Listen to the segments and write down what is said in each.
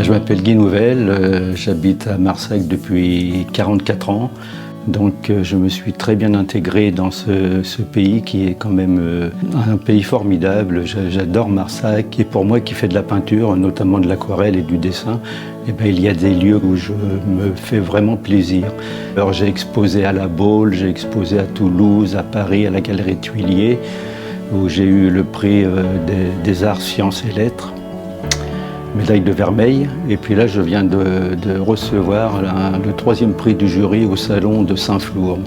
Je m'appelle Guy Nouvel, j'habite à Marsac depuis 44 ans. Donc je me suis très bien intégré dans ce pays qui est quand même un pays formidable. J'adore Marsac et pour moi qui fais de la peinture, notamment de l'aquarelle et du dessin, il y a des lieux où je me fais vraiment plaisir. Alors j'ai exposé à la Baule, j'ai exposé à Toulouse, à Paris, à la Galerie Tuillier, où j'ai eu le prix des arts, sciences et lettres. Médaille de vermeil, et puis là je viens de recevoir le 3e prix du jury au salon de Saint-Flour.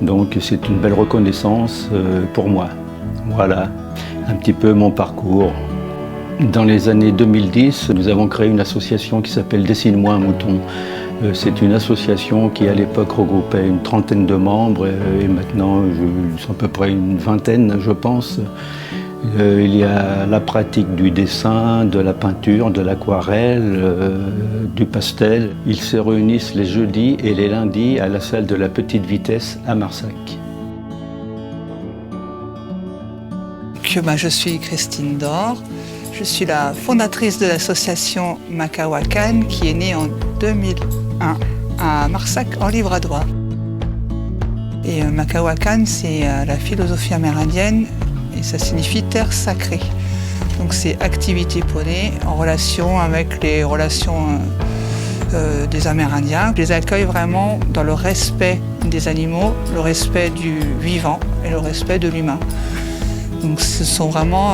Donc c'est une belle reconnaissance pour moi. Voilà un petit peu mon parcours. Dans les années 2010, nous avons créé une association qui s'appelle Dessine-moi un mouton. C'est une association qui à l'époque regroupait une trentaine de membres et maintenant ils sont à peu près une vingtaine je pense. Il y a la pratique du dessin, de la peinture, de l'aquarelle, du pastel. Ils se réunissent les jeudis et les lundis à la salle de la Petite Vitesse à Marsac. Je suis Christine Dor, je suis la fondatrice de l'association Makawakan qui est née en 2001 à Marsac en Livradois. Et Makawakan, c'est la philosophie amérindienne. Et ça signifie terre sacrée. Donc c'est activité poney en relation avec les relations des Amérindiens. Je les accueille vraiment dans le respect des animaux, le respect du vivant et le respect de l'humain. Donc ce sont vraiment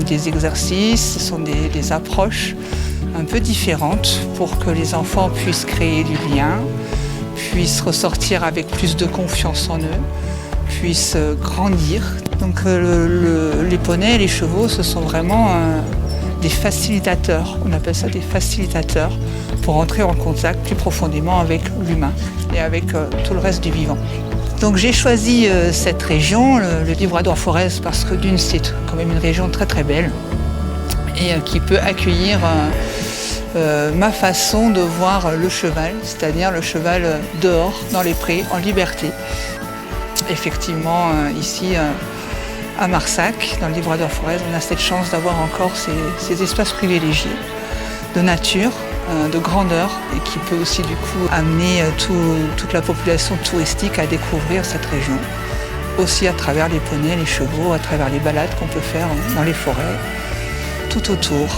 des exercices, ce sont des approches un peu différentes pour que les enfants puissent créer du lien, puissent ressortir avec plus de confiance en eux, puissent grandir. Donc les poneys et les chevaux, ce sont vraiment des facilitateurs. On appelle ça des facilitateurs pour entrer en contact plus profondément avec l'humain et avec tout le reste du vivant. Donc j'ai choisi cette région, le Livradois-Forez, parce que d'une, c'est quand même une région très très belle et qui peut accueillir ma façon de voir le cheval, c'est-à-dire le cheval dehors, dans les prés, en liberté. Effectivement, ici, à Marsac, dans le Livradois-Forez, on a cette chance d'avoir encore ces espaces privilégiés de nature, de grandeur, et qui peut aussi du coup amener toute la population touristique à découvrir cette région. Aussi à travers les poneys, les chevaux, à travers les balades qu'on peut faire dans les forêts, tout autour.